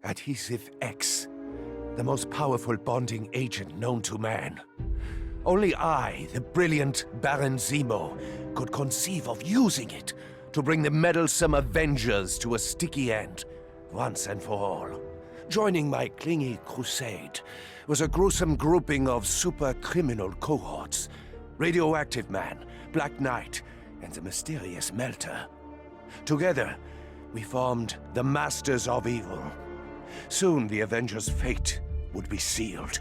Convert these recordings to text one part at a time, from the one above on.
Adhesive X, the most powerful bonding agent known to man. Only I, the brilliant Baron Zemo, could conceive of using it to bring the meddlesome Avengers to a sticky end, once and for all. Joining my clingy crusade was a gruesome grouping of super-criminal cohorts. Radioactive Man, Black Knight, and the mysterious Melter. Together, we formed the Masters of Evil. Soon the Avengers' fate would be sealed.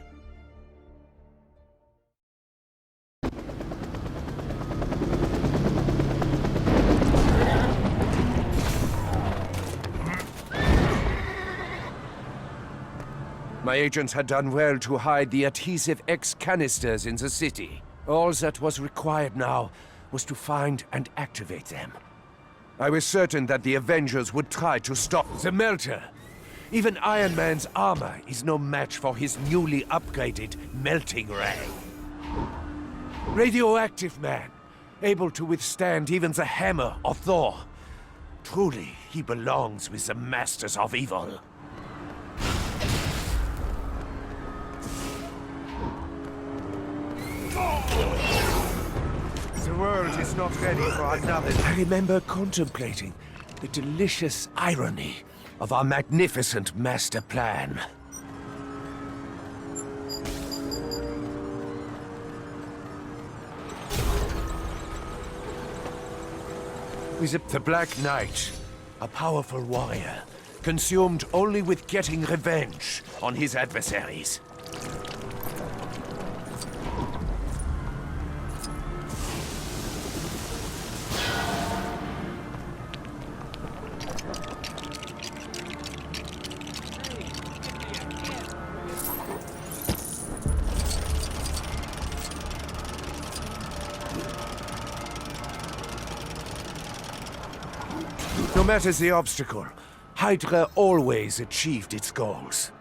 My agents had done well to hide the Adhesive X canisters in the city. All that was required now was to find and activate them. I was certain that the Avengers would try to stop the Melter. Even Iron Man's armor is no match for his newly upgraded melting ray. Radioactive Man, able to withstand even the hammer of Thor. Truly, he belongs with the Masters of Evil. The world is not ready for another. I remember contemplating the delicious irony of our magnificent master plan. The Black Knight, a powerful warrior, consumed only with getting revenge on his adversaries. No matter the obstacle, Hydra always achieved its goals.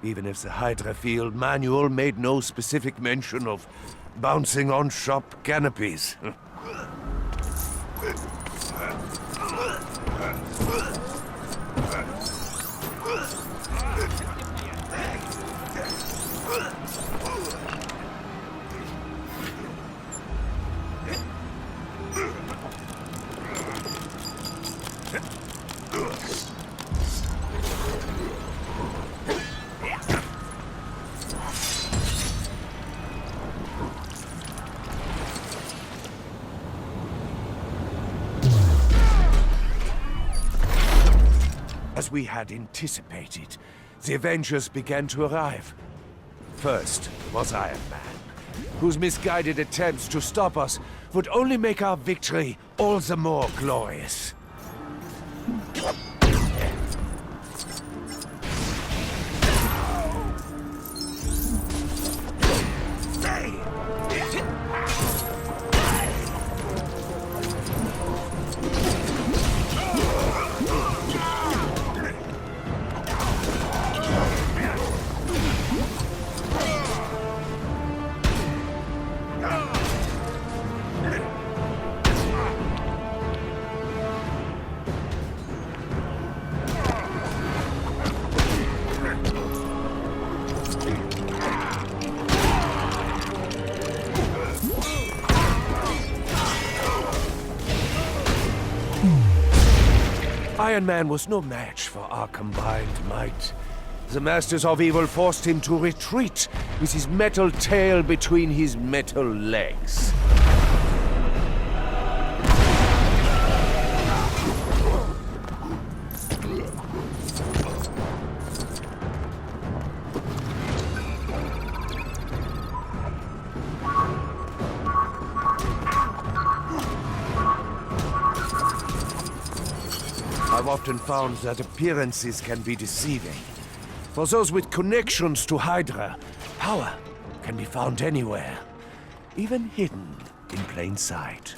Even if the Hydra field manual made no specific mention of bouncing on shop canopies. As we had anticipated, the Avengers began to arrive. First was Iron Man, whose misguided attempts to stop us would only make our victory all the more glorious. Iron Man was no match for our combined might. The Masters of Evil forced him to retreat with his metal tail between his metal legs. I've often found that appearances can be deceiving. For those with connections to Hydra, power can be found anywhere, even hidden in plain sight.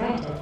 granted.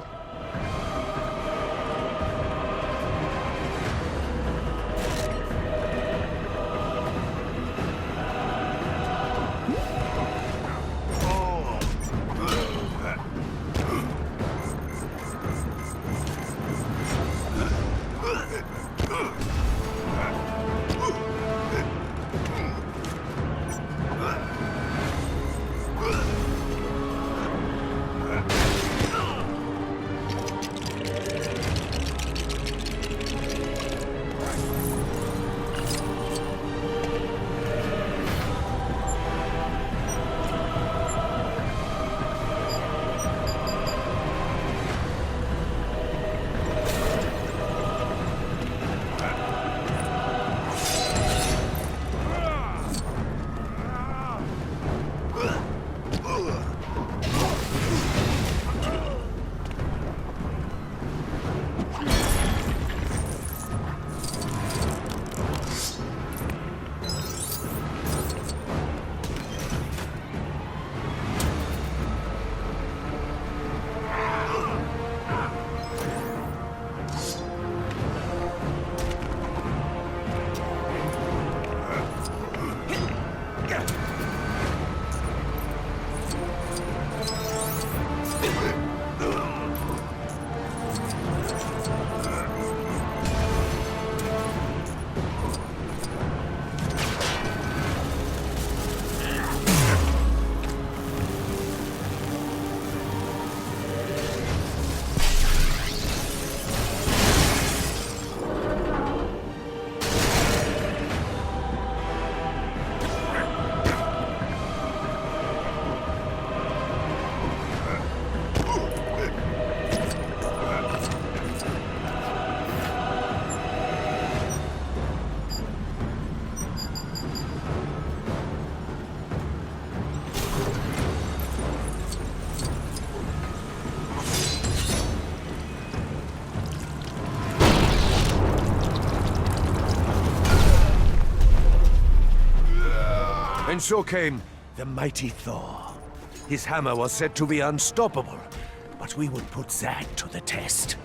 And so came the mighty Thor. His hammer was said to be unstoppable, but we would put that to the test.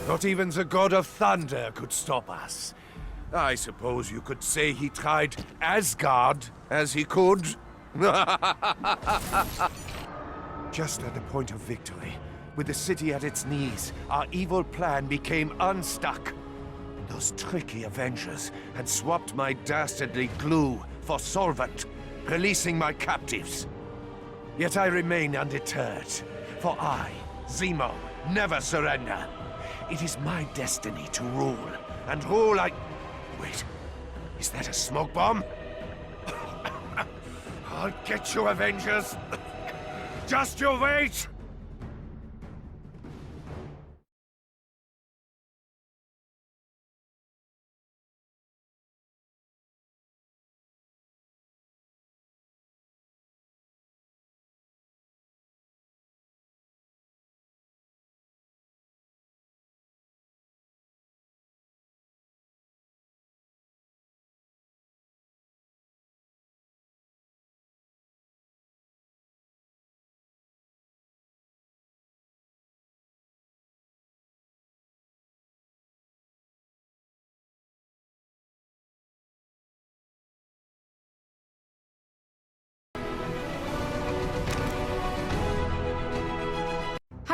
Not even the god of thunder could stop us. I suppose you could say he tried Asgard as he could. Just at the point of victory, with the city at its knees, our evil plan became unstuck. Those tricky Avengers had swapped my dastardly glue for solvent, releasing my captives. Yet I remain undeterred, for I, Zemo, never surrender. It is my destiny to rule, and rule I... Wait, is that a smoke bomb? I'll get you, Avengers! Just you wait!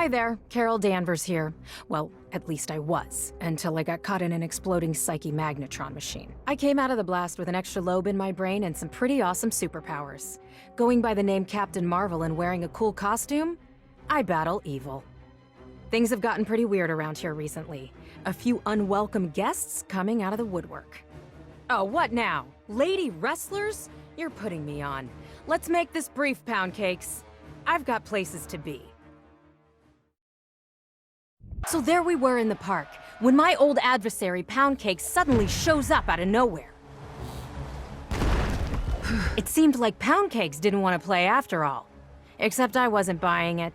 Hi there, Carol Danvers here. Well, at least I was, until I got caught in an exploding psyche magnetron machine. I came out of the blast with an extra lobe in my brain and some pretty awesome superpowers. Going by the name Captain Marvel and wearing a cool costume, I battle evil. Things have gotten pretty weird around here recently. A few unwelcome guests coming out of the woodwork. Oh, what now? Lady wrestlers? You're putting me on. Let's make this brief, Pound Cakes. I've got places to be. So there we were in the park, when my old adversary, Pound Cake, suddenly shows up out of nowhere. It seemed like Pound Cakes didn't want to play after all. Except I wasn't buying it.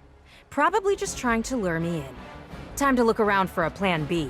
Probably just trying to lure me in. Time to look around for a plan B.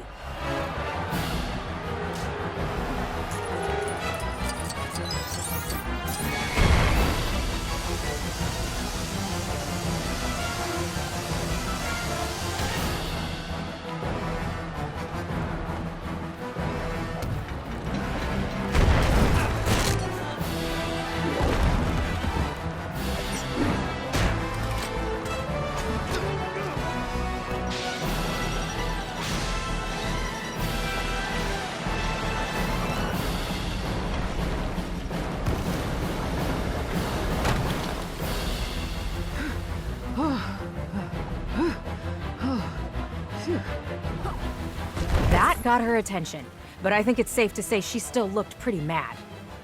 That got her attention, but I think it's safe to say she still looked pretty mad.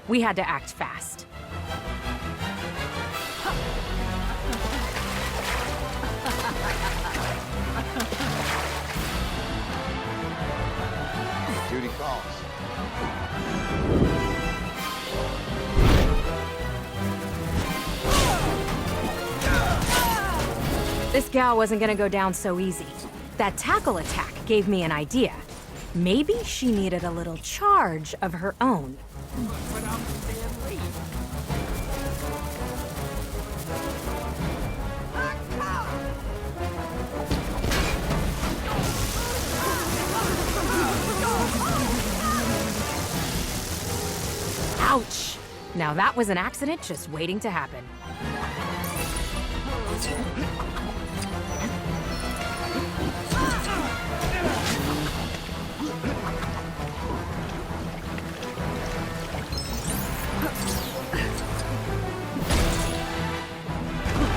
We had to act fast. Duty calls. This gal wasn't gonna go down so easy. That tackle attack gave me an idea. Maybe she needed a little charge of her own. Ouch! Now that was an accident just waiting to happen.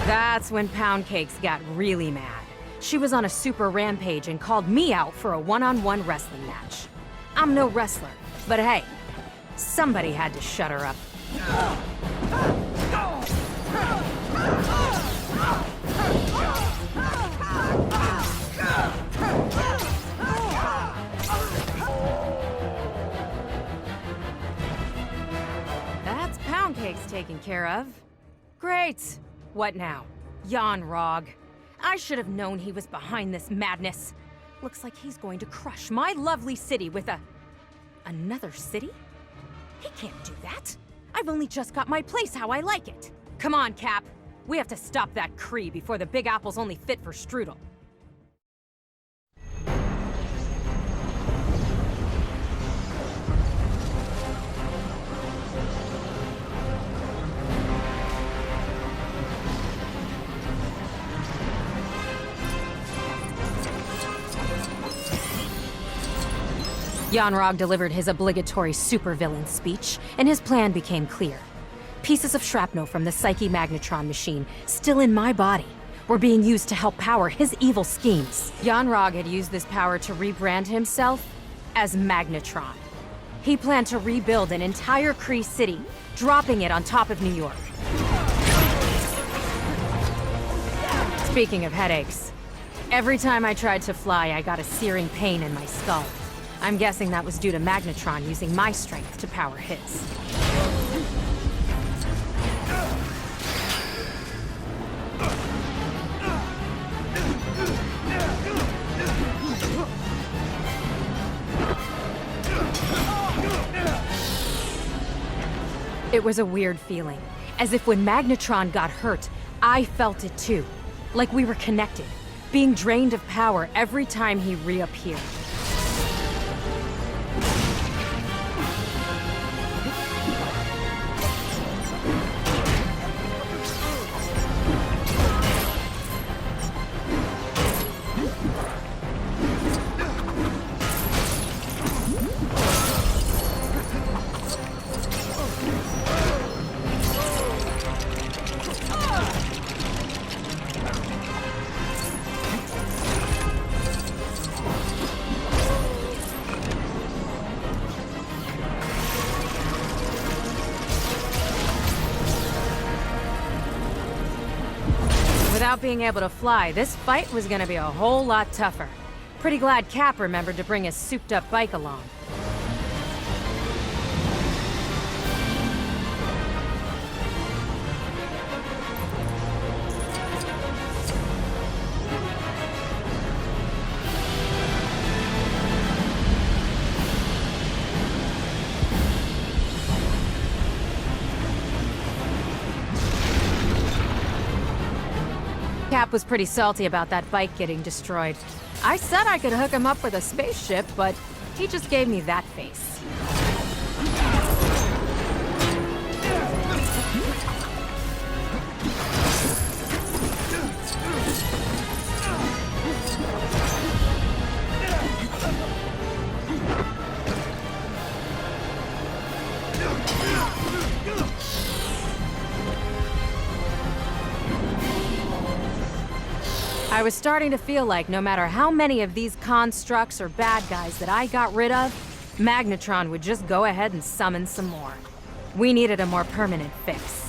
That's when Pound Cakes got really mad. She was on a super rampage and called me out for a one-on-one wrestling match. I'm no wrestler, but hey, somebody had to shut her up. That's Pound Cakes taken care of. Great. What now? Yanrog. I should have known he was behind this madness. Looks like he's going to crush my lovely city with another city? He can't do that. I've only just got my place how I like it. Come on, Cap. We have to stop that Kree before the Big Apple's only fit for strudel. Yanrog delivered his obligatory supervillain speech, and his plan became clear. Pieces of shrapnel from the Psyche Magnetron machine, still in my body, were being used to help power his evil schemes. Yanrog had used this power to rebrand himself as Magnetron. He planned to rebuild an entire Kree city, dropping it on top of New York. Speaking of headaches, every time I tried to fly, I got a searing pain in my skull. I'm guessing that was due to Magnetron using my strength to power his. It was a weird feeling, as if when Magnetron got hurt, I felt it too. Like we were connected, being drained of power every time he reappeared. Without being able to fly, this fight was gonna be a whole lot tougher. Pretty glad Cap remembered to bring his souped-up bike along. Cap was pretty salty about that bike getting destroyed. I said I could hook him up with a spaceship, but he just gave me that face. I was starting to feel like no matter how many of these constructs or bad guys that I got rid of, Magnetron would just go ahead and summon some more. We needed a more permanent fix.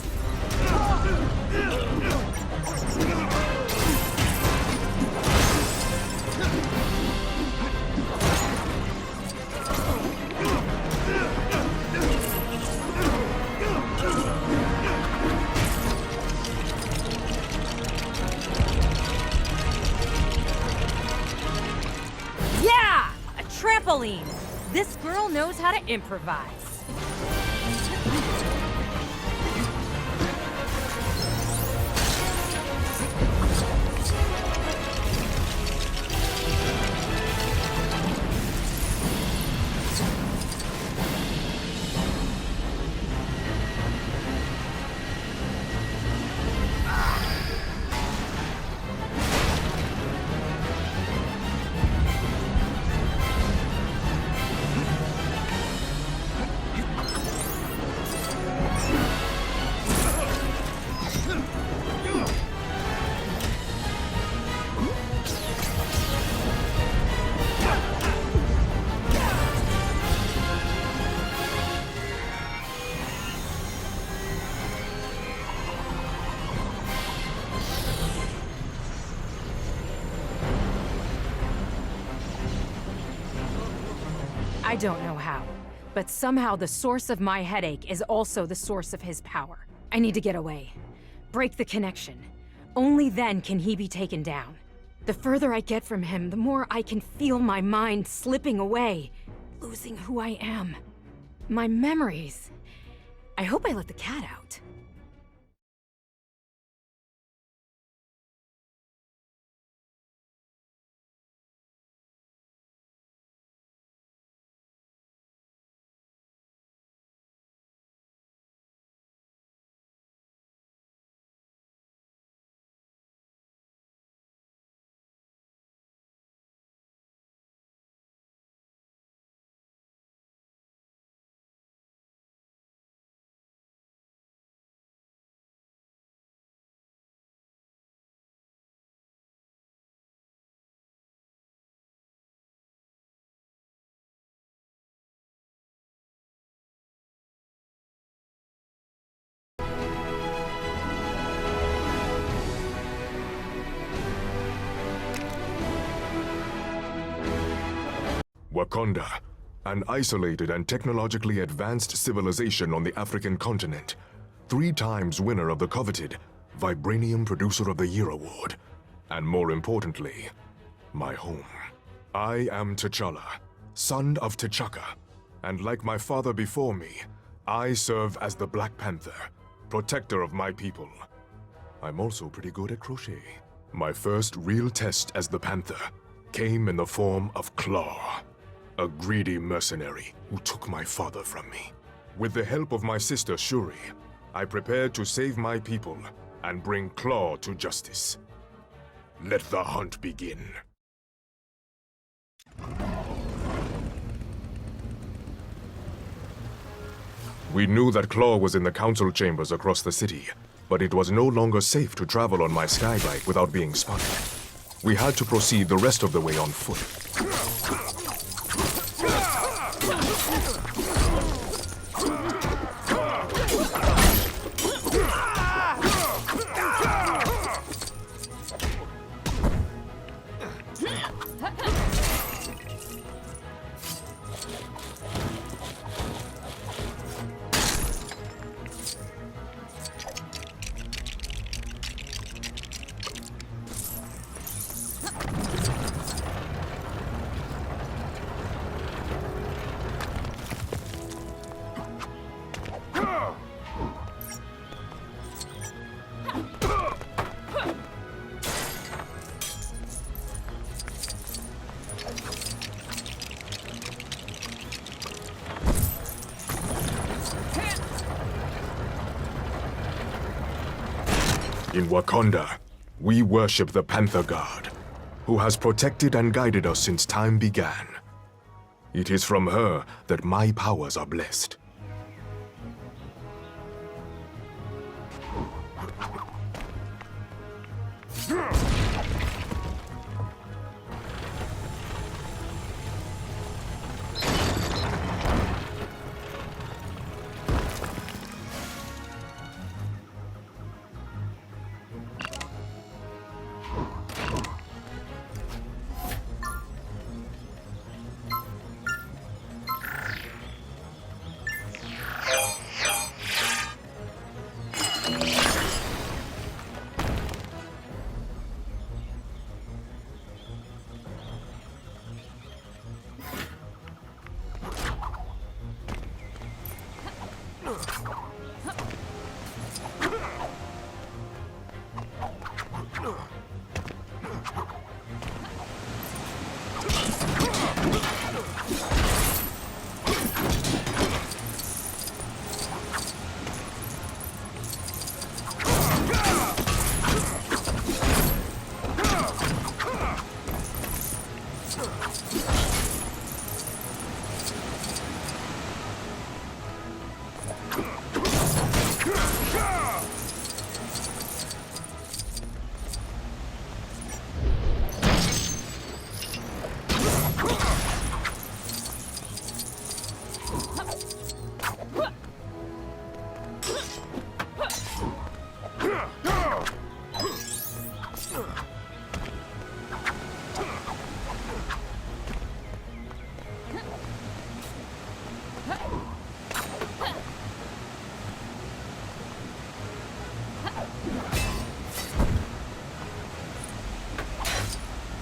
Yeah! A trampoline! This girl knows how to improvise. I don't know how, but somehow the source of my headache is also the source of his power. I need to get away. Break the connection. Only then can he be taken down. The further I get from him, the more I can feel my mind slipping away, losing who I am. My memories. I hope I let the cat out. Wakanda, an isolated and technologically advanced civilization on the African continent, 3 times winner of the coveted Vibranium Producer of the Year award, and more importantly, my home. I am T'Challa, son of T'Chaka, and like my father before me, I serve as the Black Panther, protector of my people. I'm also pretty good at crochet. My first real test as the Panther came in the form of Claw, a greedy mercenary who took my father from me. With the help of my sister Shuri, I prepared to save my people and bring Claw to justice. Let the hunt begin. We knew that Claw was in the council chambers across the city, but it was no longer safe to travel on my skybike without being spotted. We had to proceed the rest of the way on foot. In Wakanda, we worship the Panther God, who has protected and guided us since time began. It is from her that my powers are blessed.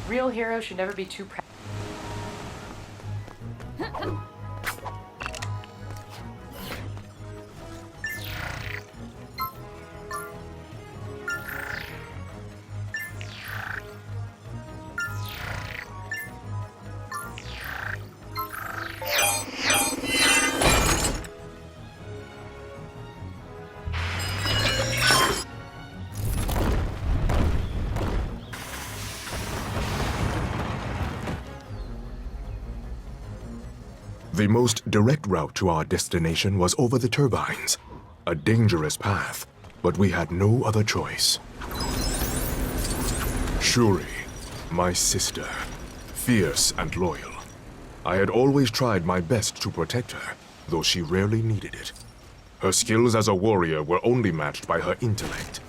Real heroes should never be too proud. The most direct route to our destination was over the turbines. A dangerous path, but we had no other choice. Shuri, my sister, fierce and loyal. I had always tried my best to protect her, though she rarely needed it. Her skills as a warrior were only matched by her intellect.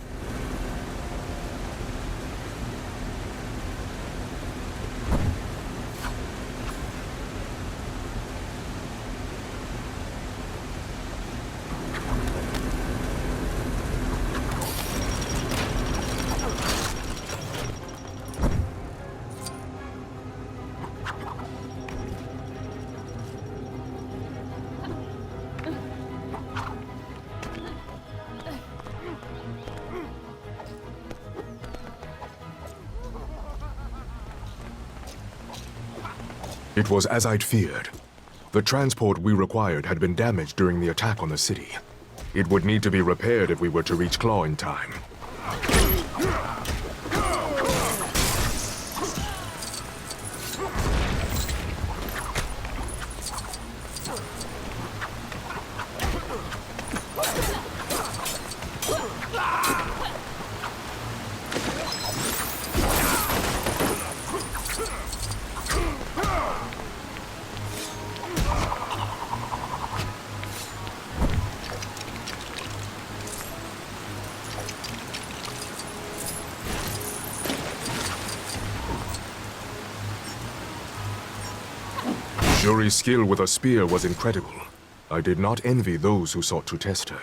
It was as I'd feared. The transport we required had been damaged during the attack on the city. It would need to be repaired if we were to reach Claw in time. Shuri's skill with a spear was incredible. I did not envy those who sought to test her.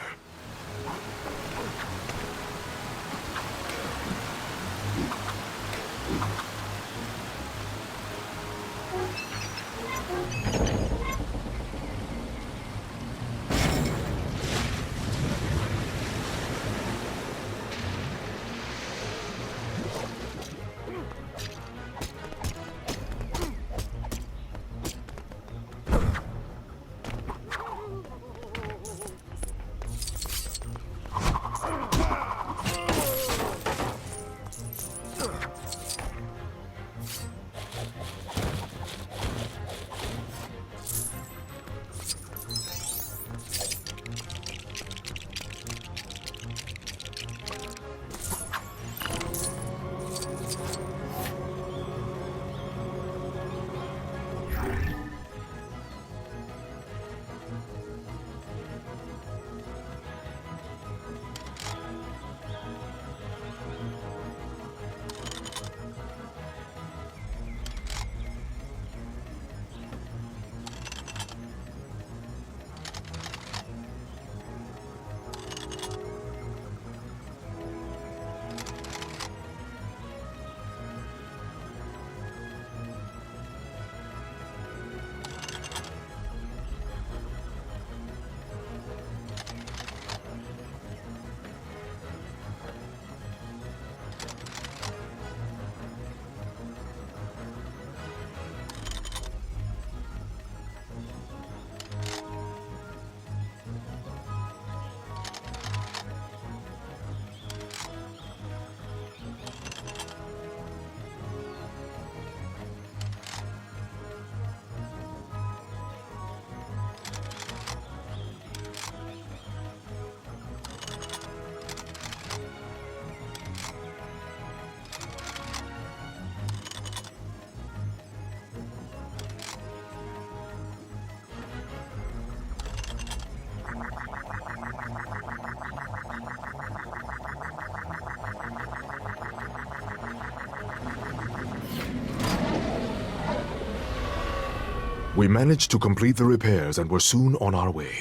We managed to complete the repairs and were soon on our way.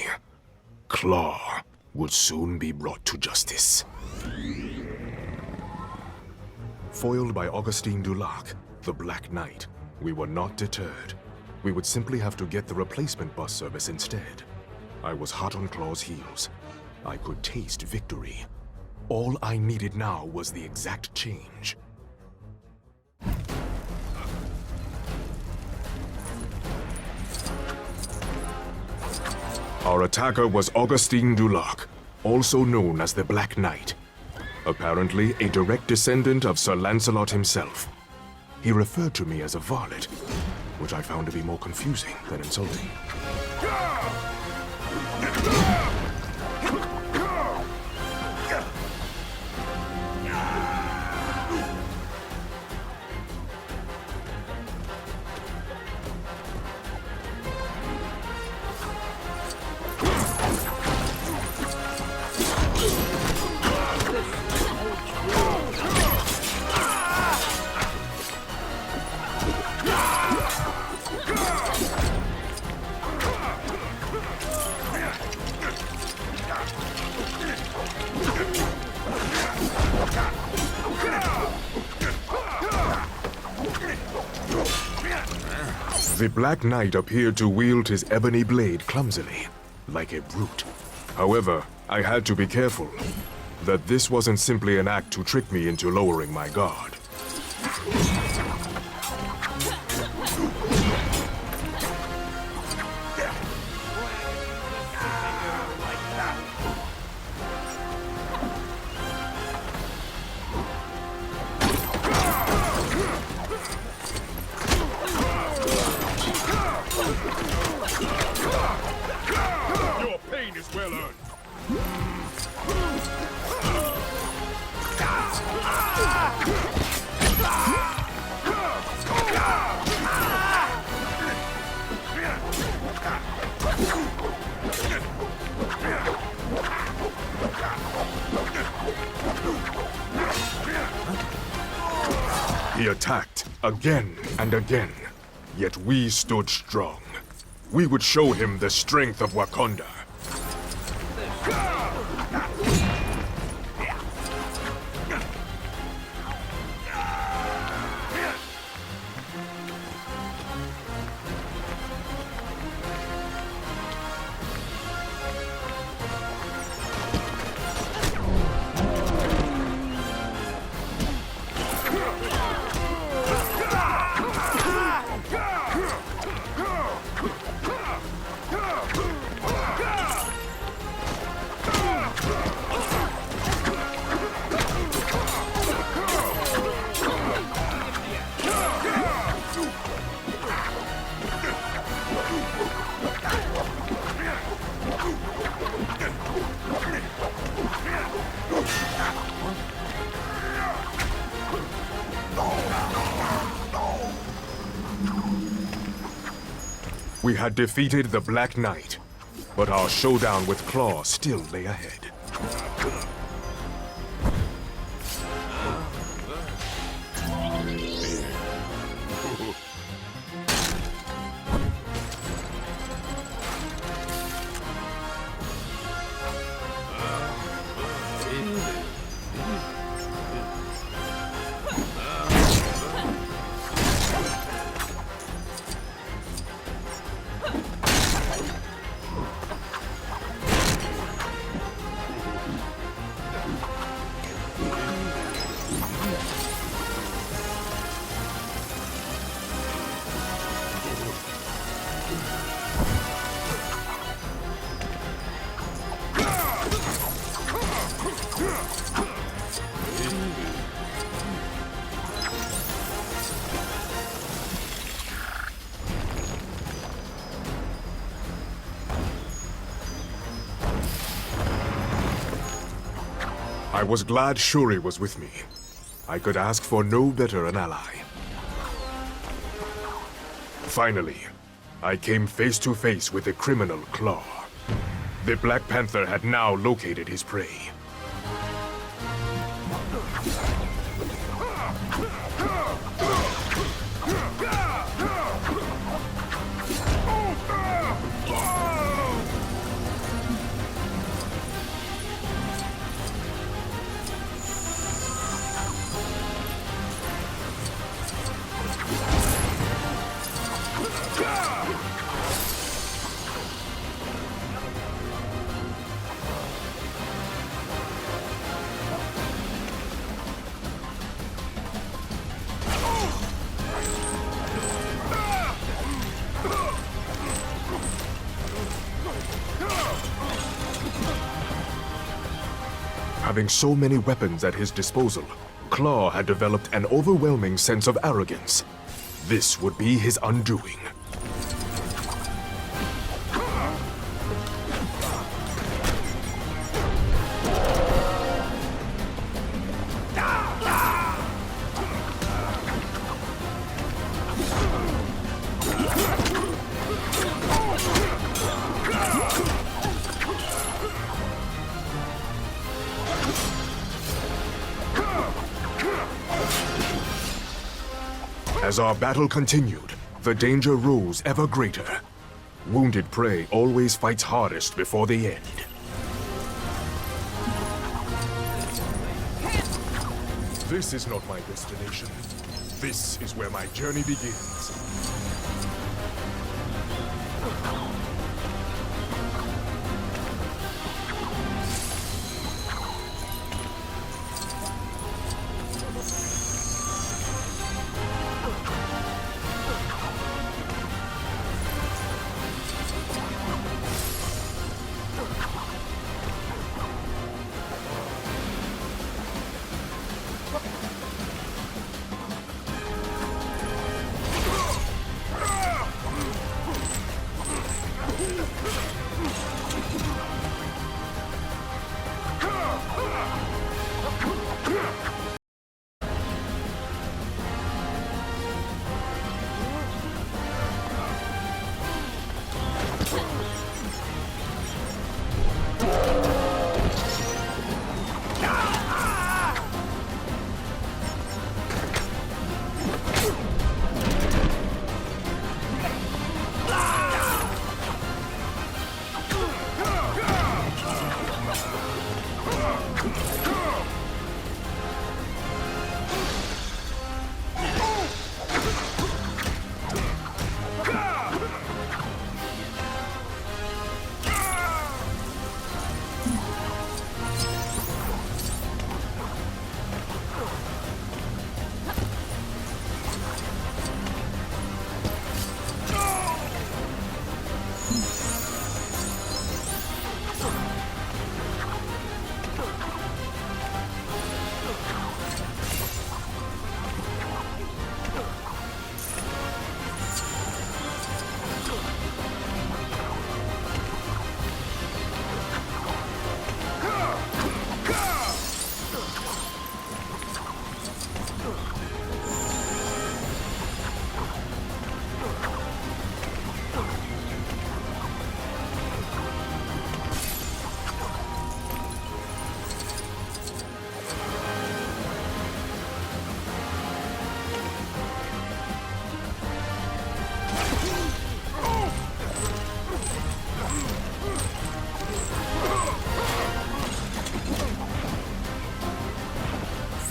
Claw would soon be brought to justice. Foiled by Augustine Dulac, the Black Knight, we were not deterred. We would simply have to get the replacement bus service instead. I was hot on Claw's heels. I could taste victory. All I needed now was the exact change. Our attacker was Augustine Dulac, also known as the Black Knight. Apparently a direct descendant of Sir Lancelot himself. He referred to me as a varlet, which I found to be more confusing than insulting. The Black Knight appeared to wield his ebony blade clumsily, like a brute. However, I had to be careful that this wasn't simply an act to trick me into lowering my guard. Your pain is well earned. He attacked again and again, yet we stood strong. We would show him the strength of Wakanda. We had defeated the Black Knight, but our showdown with Claw still lay ahead. I was glad Shuri was with me. I could ask for no better an ally. Finally, I came face to face with the criminal Claw. The Black Panther had now located his prey. Having so many weapons at his disposal, Claw had developed an overwhelming sense of arrogance. This would be his undoing. As our battle continued, the danger rose ever greater. Wounded prey always fights hardest before the end. This is not my destination. This is where my journey begins.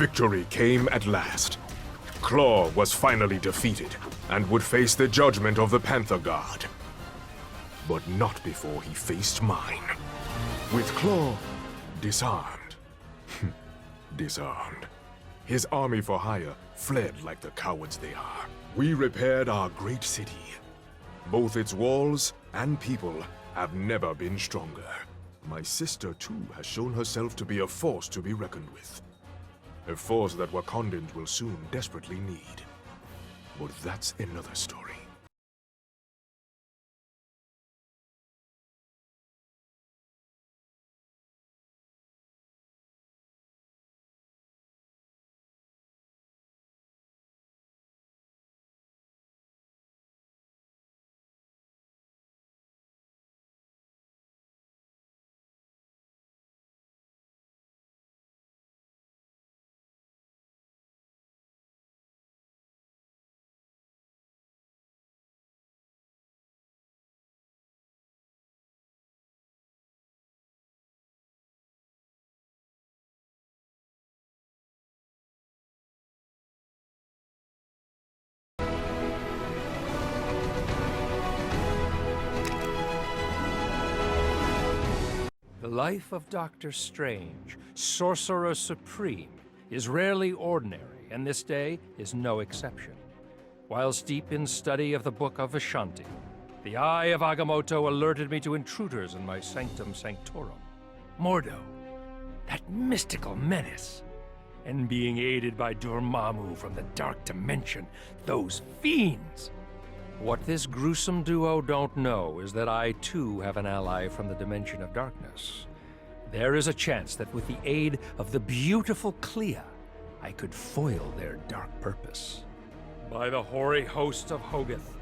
Victory came at last. Claw was finally defeated and would face the judgment of the Panther God. But not before he faced mine. With Claw disarmed. Disarmed. His army for hire fled like the cowards they are. We repaired our great city. Both its walls and people have never been stronger. My sister, too, has shown herself to be a force to be reckoned with. A force that Wakandans will soon desperately need. But that's another story. The life of Doctor Strange, Sorcerer Supreme, is rarely ordinary, and this day is no exception. Whilst deep in study of the Book of Vishanti, the Eye of Agamotto alerted me to intruders in my Sanctum Sanctorum. Mordo, that mystical menace. And being aided by Dormammu from the Dark Dimension, those fiends. What this gruesome duo don't know is that I too have an ally from the Dimension of Darkness. There is a chance that with the aid of the beautiful Clea, I could foil their dark purpose. By the hoary host of Hogarth,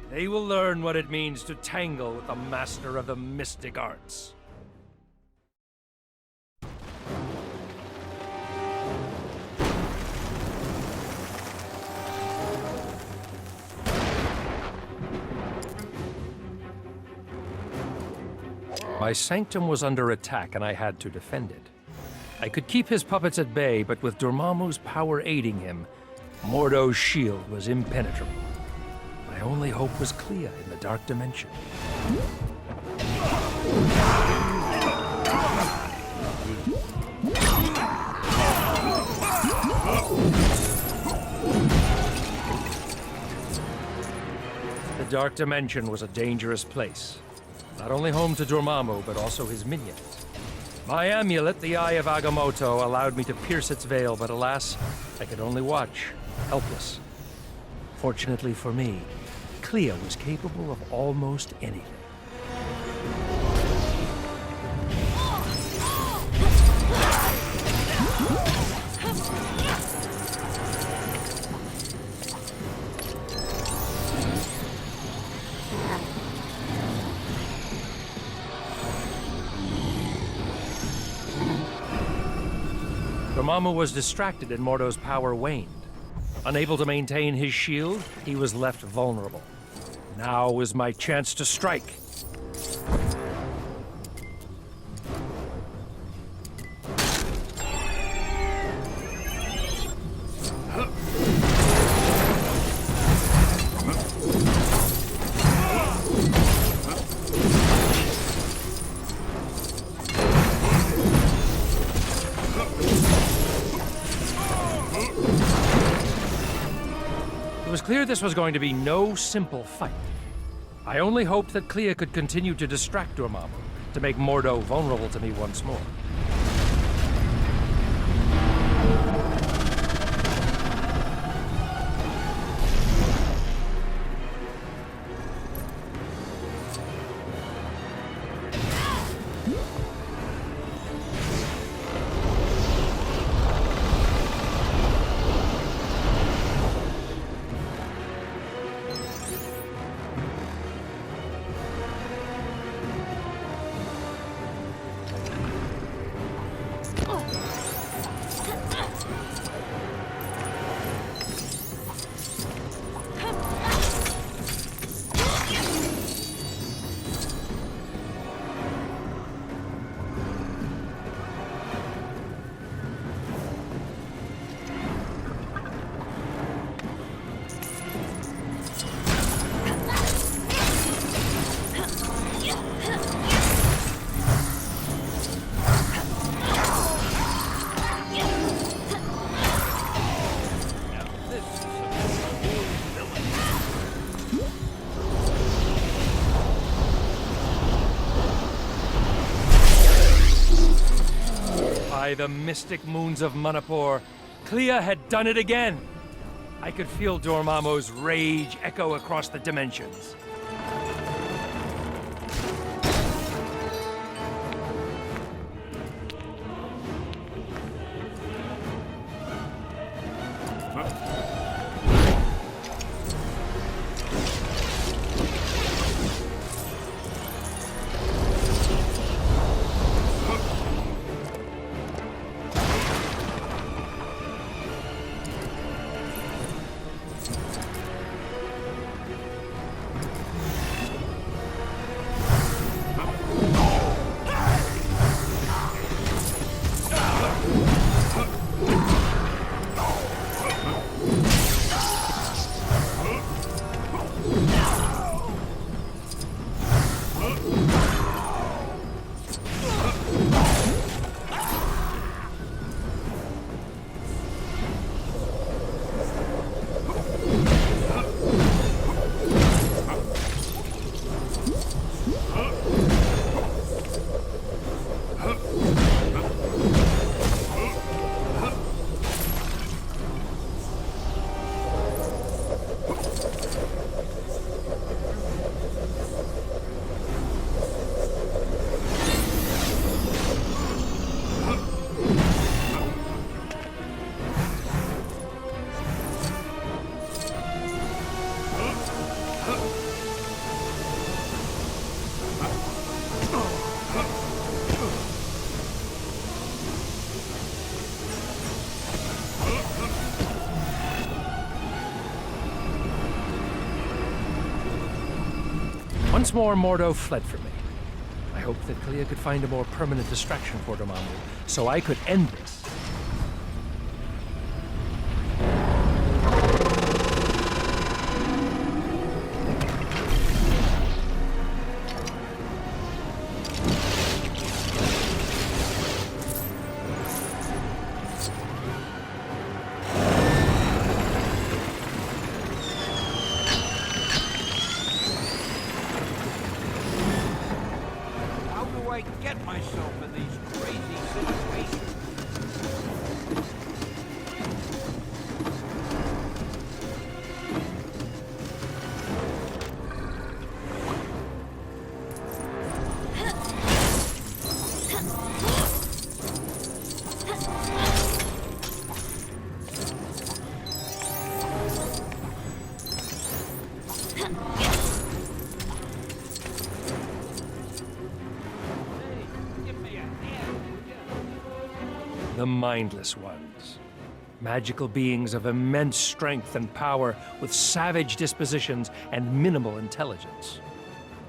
they will learn what it means to tangle with the master of the mystic arts. My sanctum was under attack and I had to defend it. I could keep his puppets at bay, but with Dormammu's power aiding him, Mordo's shield was impenetrable. My only hope was Clea in the Dark Dimension. The Dark Dimension was a dangerous place. Not only home to Dormammu, but also his minions. My amulet, the Eye of Agamotto, allowed me to pierce its veil, but alas, I could only watch, helpless. Fortunately for me, Clea was capable of almost anything. Dormammu was distracted and Mordo's power waned. Unable to maintain his shield, he was left vulnerable. Now was my chance to strike. It was clear this was going to be no simple fight. I only hoped that Clea could continue to distract Dormammu, to make Mordo vulnerable to me once more. By the mystic moons of Manipur, Clea had done it again! I could feel Dormammu's rage echo across the dimensions. Once more, Mordo fled from me. I hoped that Clea could find a more permanent distraction for Dormammu, so I could end this. How do I get myself in these crazy situations? The Mindless Ones. Magical beings of immense strength and power with savage dispositions and minimal intelligence.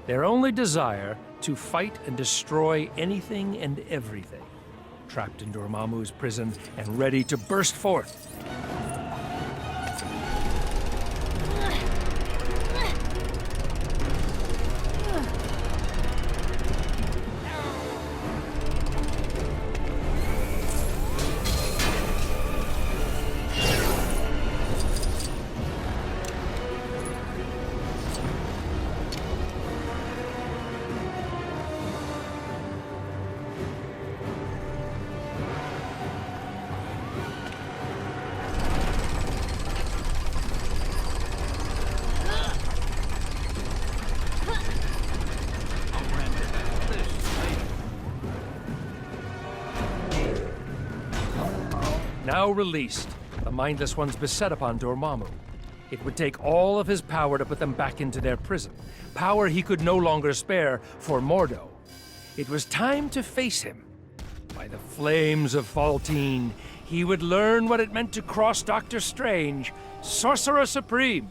Their only desire to fight and destroy anything and everything. Trapped in Dormammu's prison and ready to burst forth. Now released, the Mindless Ones beset upon Dormammu. It would take all of his power to put them back into their prison, power he could no longer spare for Mordo. It was time to face him. By the flames of Faltine, he would learn what it meant to cross Doctor Strange, Sorcerer Supreme.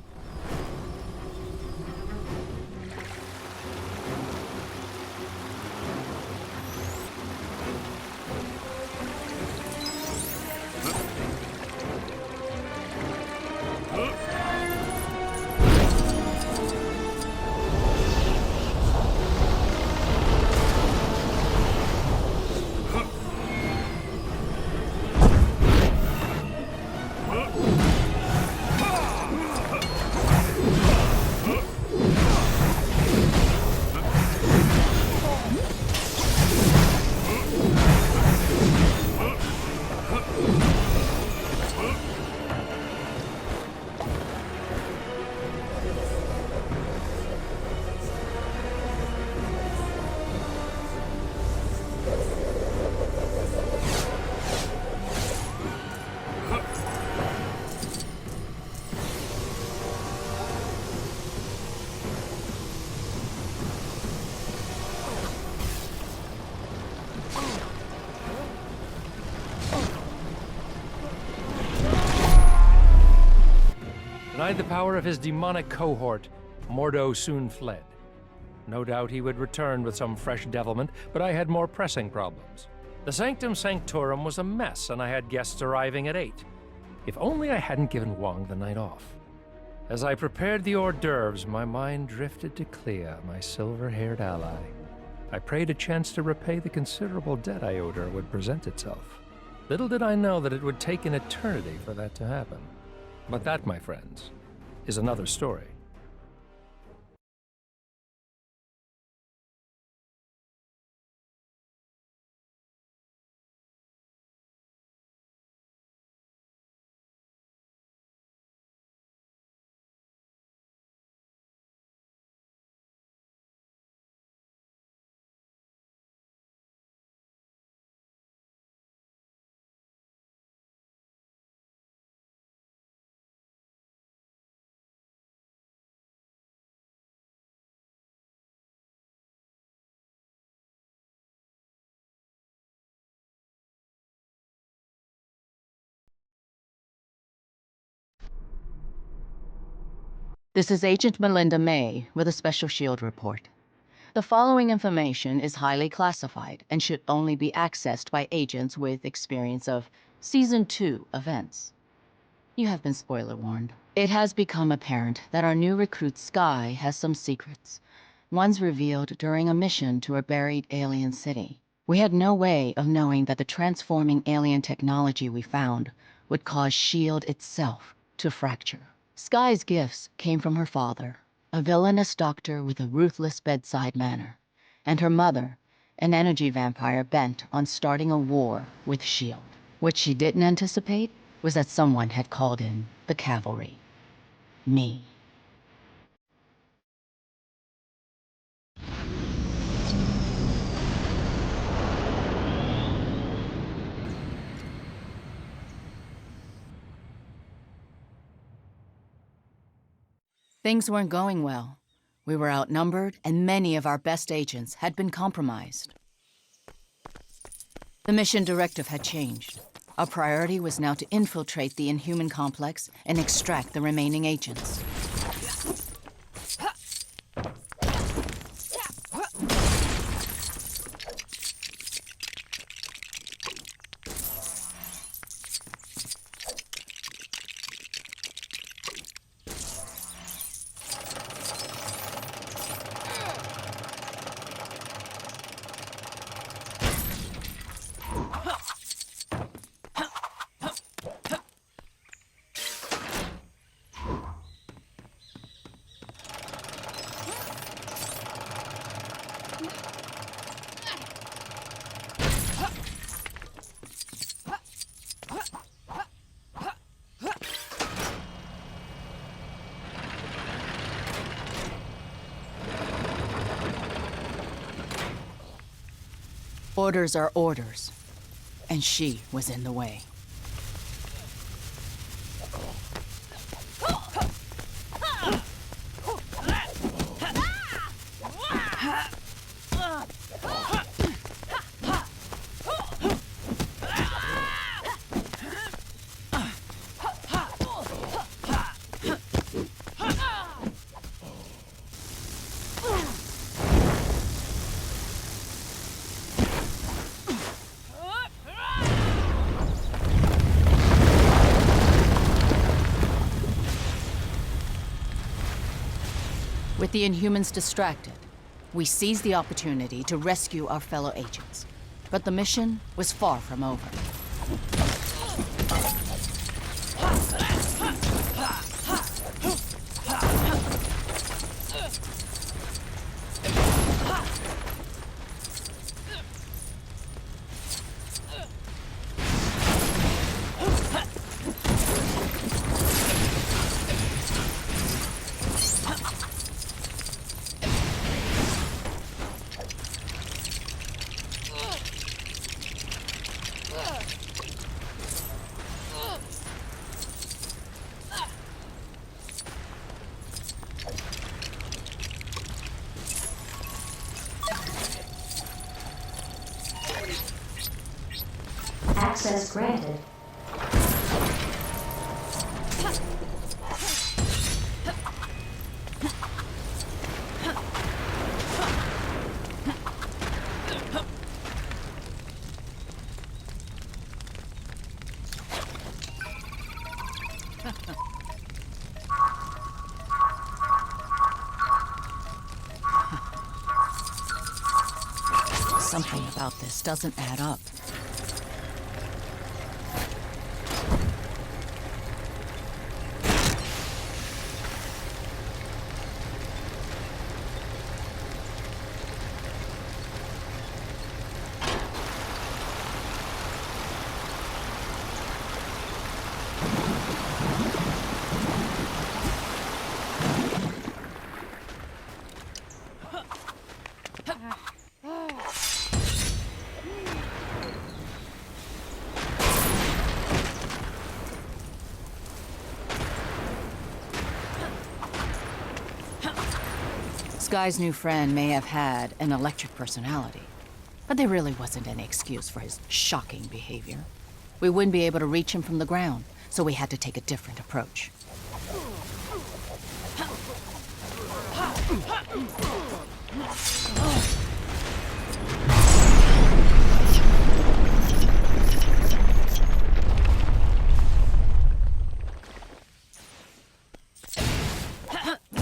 Denied the power of his demonic cohort, Mordo soon fled. No doubt he would return with some fresh devilment, but I had more pressing problems. The Sanctum Sanctorum was a mess, and I had guests arriving at 8. If only I hadn't given Wong the night off. As I prepared the hors d'oeuvres, my mind drifted to Clea, my silver-haired ally. I prayed a chance to repay the considerable debt I owed her would present itself. Little did I know that it would take an eternity for that to happen. But that, my friends, is another story. This is Agent Melinda May with a Special Shield report. The following information is highly classified and should only be accessed by agents with experience of Season 2 events. You have been spoiler warned. It has become apparent that our new recruit Sky has some secrets. One's revealed during a mission to a buried alien city. We had no way of knowing that the transforming alien technology we found would cause S.H.I.E.L.D. itself to fracture. Sky's gifts came from her father, a villainous doctor with a ruthless bedside manner, and her mother, an energy vampire bent on starting a war with S.H.I.E.L.D. What she didn't anticipate was that someone had called in the cavalry. Me. Things weren't going well. We were outnumbered, and many of our best agents had been compromised. The mission directive had changed. Our priority was now to infiltrate the Inhuman complex and extract the remaining agents. Orders are orders, and she was in the way. With the Inhumans distracted, we seized the opportunity to rescue our fellow agents. But the mission was far from over. Access granted. Something about this doesn't add up. Sky's new friend may have had an electric personality, but there really wasn't any excuse for his shocking behavior. We wouldn't be able to reach him from the ground, so we had to take a different approach.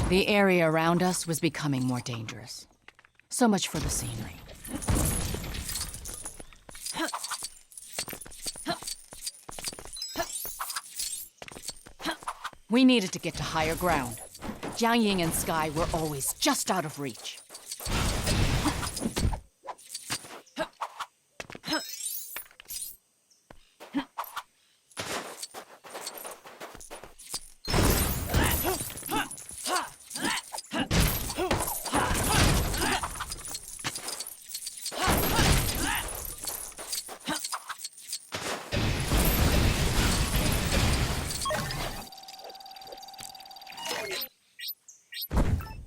The area around us was becoming more dangerous. So much for the scenery. We needed to get to higher ground. Jiang Ying and Sky were always just out of reach.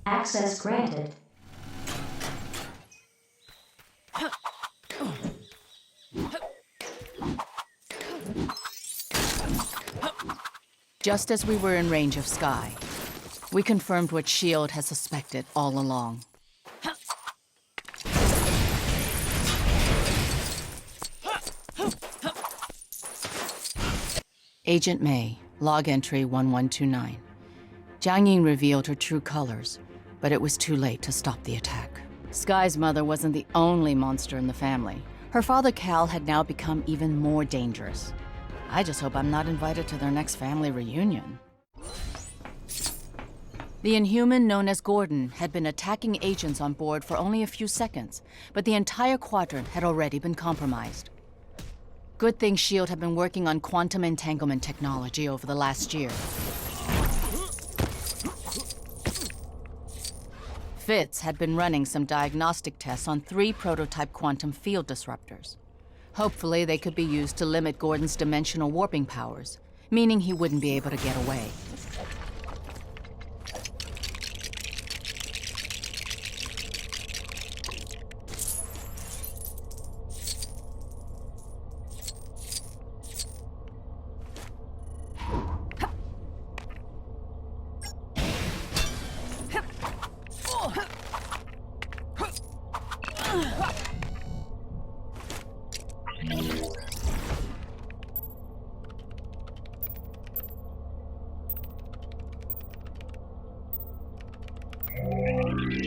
Access granted. Just as we were in range of Sky, we confirmed what S.H.I.E.L.D. has suspected all along. Agent May, log entry 1129. Jiang Ying revealed her true colors, but it was too late to stop the attack. Sky's mother wasn't the only monster in the family. Her father, Cal, had now become even more dangerous. I just hope I'm not invited to their next family reunion. The Inhuman known as Gordon had been attacking agents on board for only a few seconds, but the entire quadrant had already been compromised. Good thing S.H.I.E.L.D. had been working on quantum entanglement technology over the last year. Fitz had been running some diagnostic tests on 3 prototype quantum field disruptors. Hopefully, they could be used to limit Gordon's dimensional warping powers, meaning he wouldn't be able to get away.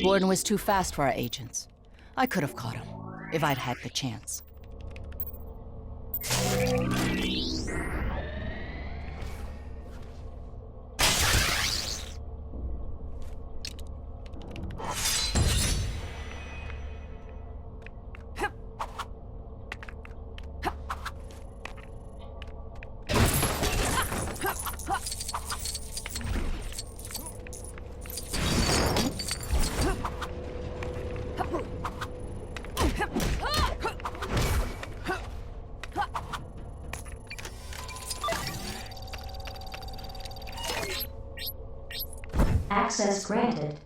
Gordon was too fast for our agents. I could have caught him, if I'd had the chance. Access granted.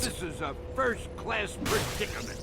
This is a first-class predicament.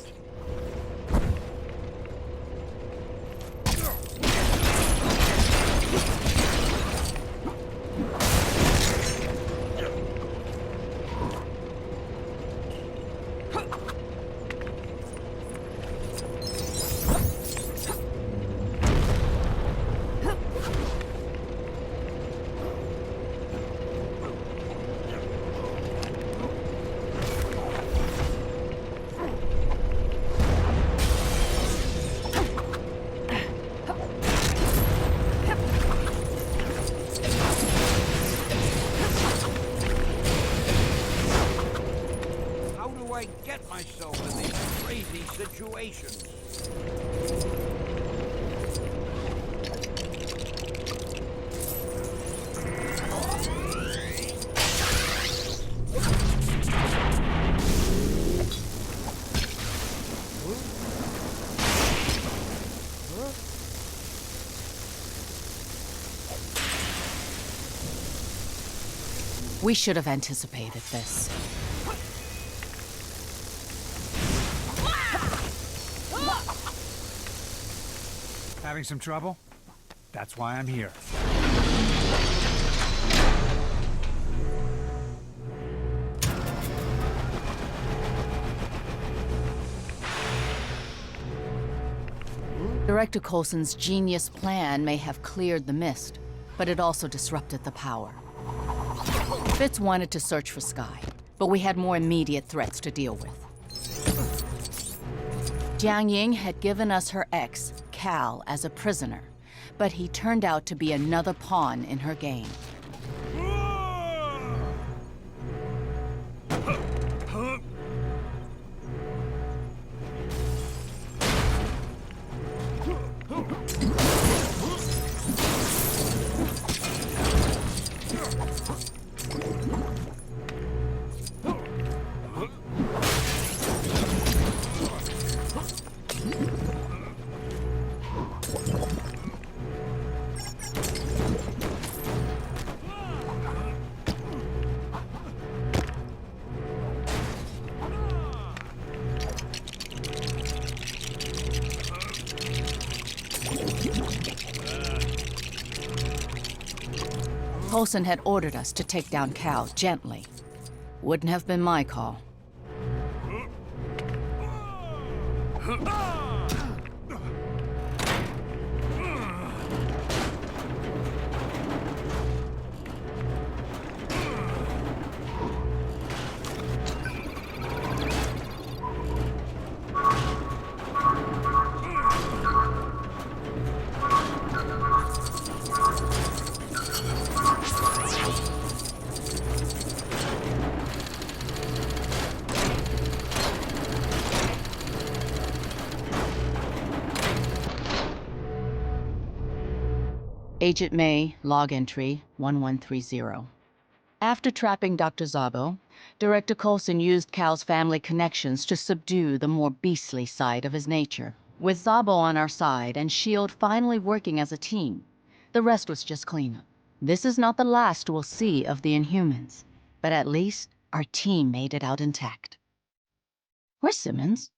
I get myself in these crazy situations? We should have anticipated this. Having some trouble? That's why I'm here. Director Coulson's genius plan may have cleared the mist, but it also disrupted the power. Fitz wanted to search for Sky, but we had more immediate threats to deal with. Jiang Ying had given us her ex, Cal, as a prisoner, but he turned out to be another pawn in her game. Coulson had ordered us to take down Cal gently. Wouldn't have been my call. Agent May, log entry 1130. After trapping Dr. Zabo, Director Coulson used Cal's family connections to subdue the more beastly side of his nature. With Zabo on our side and S.H.I.E.L.D. finally working as a team, the rest was just cleanup. This is not the last we'll see of the Inhumans, but at least our team made it out intact. Where's Simmons?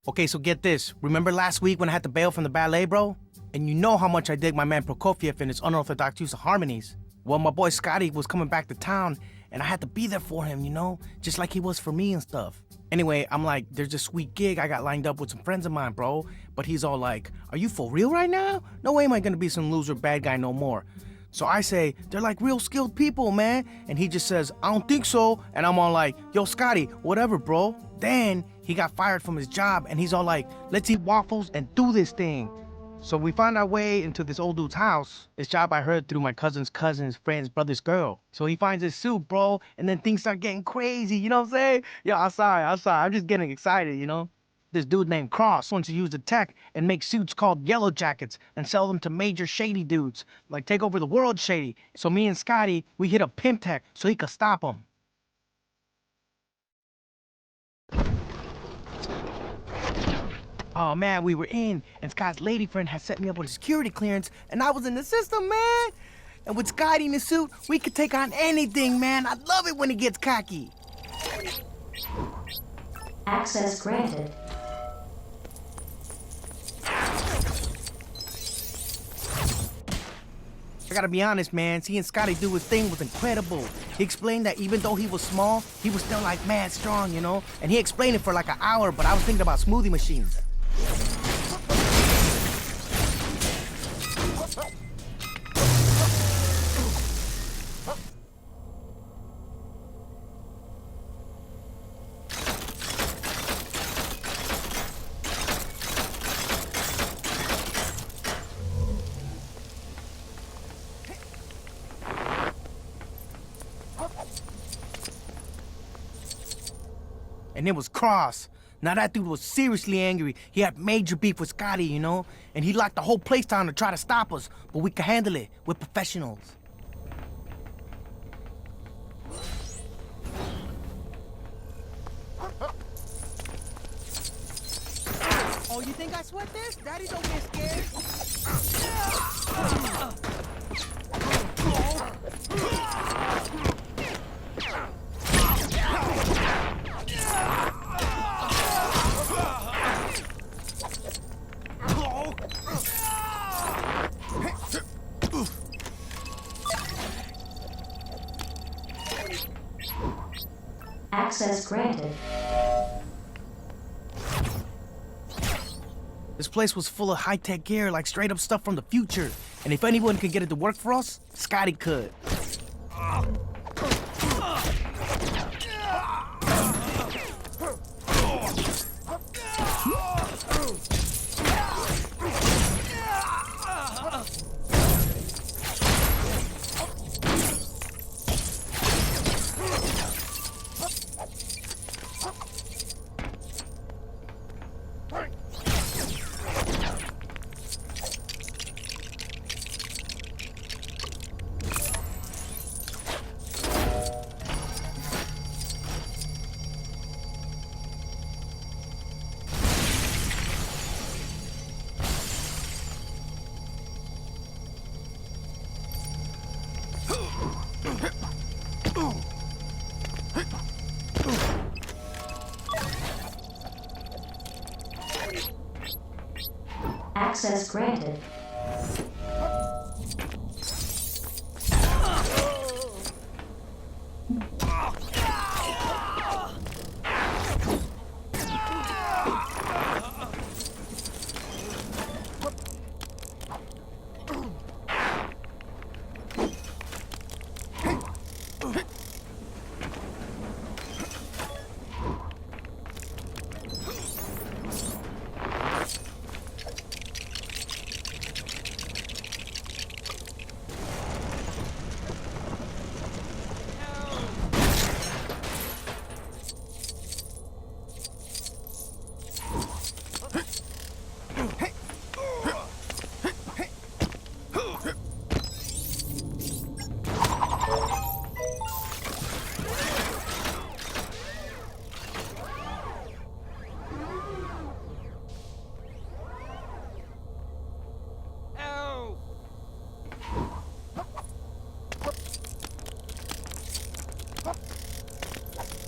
Okay, so get this. Remember last week when I had to bail from the ballet, bro? And you know how much I dig my man Prokofiev and his unorthodox use of harmonies. Well, my boy Scotty was coming back to town, and I had to be there for him, you know? Just like he was for me and stuff. Anyway, I'm like, there's a sweet gig I got lined up with some friends of mine, bro. But he's all like, are you for real right now? No way am I gonna be some loser bad guy no more. So I say, they're like real skilled people, man. And he just says, I don't think so. And I'm all like, yo, Scotty, whatever, bro. Then he got fired from his job and he's all like, let's eat waffles and do this thing. So we found our way into this old dude's house. His job I heard through my cousin's friend's brother's girl. So he finds his suit, bro, and then things start getting crazy, you know what I'm saying? Yo, I'm sorry. I'm just getting excited, you know? This dude named Cross wants to use the tech and make suits called Yellow Jackets and sell them to major shady dudes, like take over the world shady. So me and Scotty, we hit up Pimp Tech so he could stop him. Oh man, we were in, and Scott's lady friend had set me up with a security clearance, and I was in the system, man. And with Scotty in the suit, we could take on anything, man. I love it when he gets cocky. Access granted. I gotta be honest, man, seeing Scotty do his thing was incredible. He explained that even though he was small, he was still like mad strong, you know? And he explained it for like an hour, but I was thinking about smoothie machines. and it was Cross. Now that dude was seriously angry. He had major beef with Scotty, you know? And he locked the whole place down to try to stop us, but we could handle it. We're professionals. Oh, you think I sweat this? Daddy don't get scared. Access granted. This place was full of high-tech gear, like straight-up stuff from the future. And if anyone could get it to work for us, Scotty could. Access granted.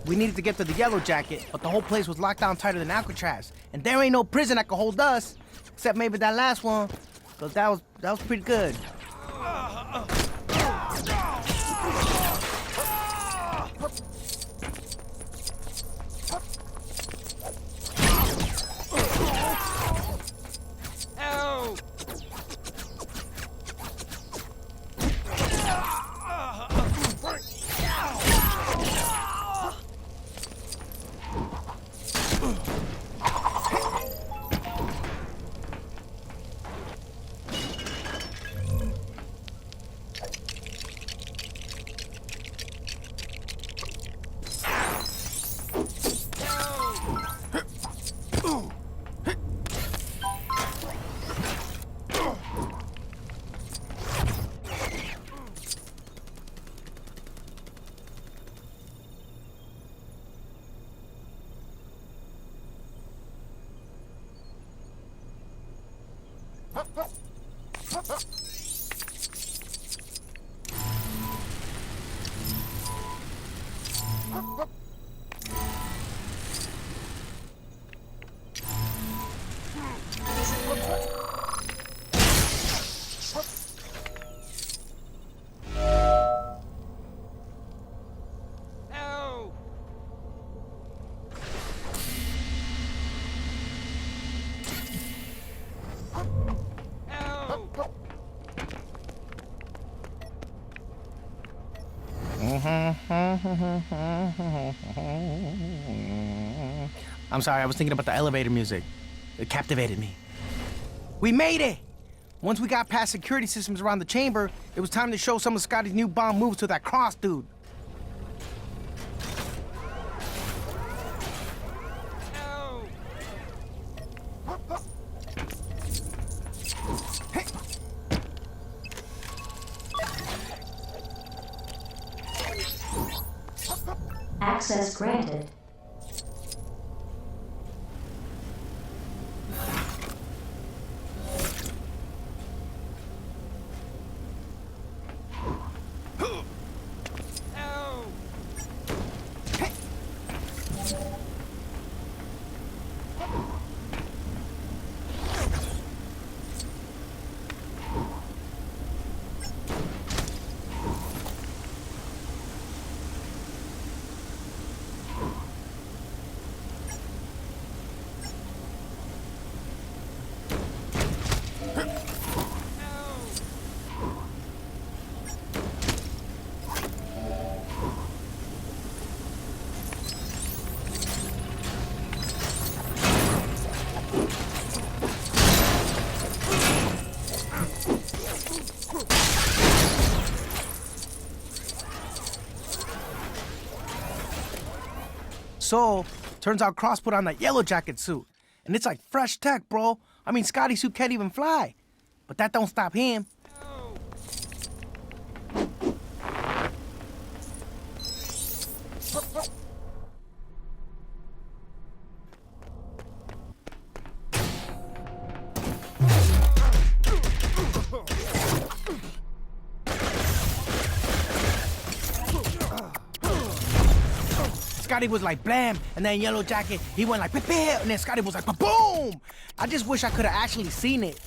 We needed to get to the Yellow Jacket, but the whole place was locked down tighter than Alcatraz. And there ain't no prison that could hold us, except maybe that last one, because that was pretty good. I'm sorry, I was thinking about the elevator music. It captivated me. We made it! Once we got past security systems around the chamber, it was time to show some of Scotty's new bomb moves to that Cross dude. Access granted. So, turns out Cross put on that yellow jacket suit. And it's like fresh tech, bro. I mean, Scotty's suit can't even fly. But that don't stop him. Scotty was like blam, and then Yellow Jacket, he went like "Prepare," and then Scotty was like boom. I just wish I could have actually seen it.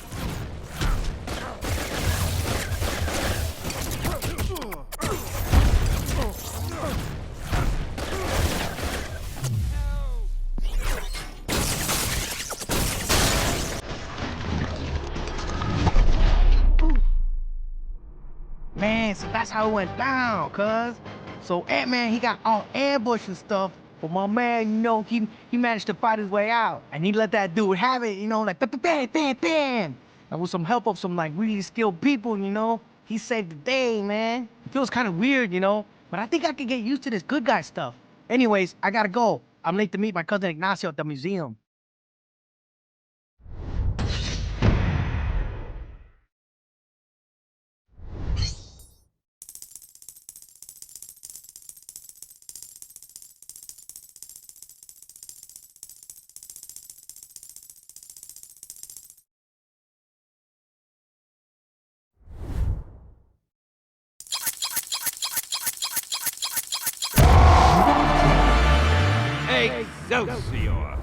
Man, so that's how it went down, cuz. So Ant-Man, he got all ambush and stuff, but my man, you know, he managed to fight his way out. And he let that dude have it, you know, like bam, bam, bam, bam. And with some help of some like really skilled people, you know, he saved the day, man. It feels kind of weird, you know, but I think I could get used to this good guy stuff. Anyways, I gotta go. I'm late to meet my cousin Ignacio at the museum. Excelsior!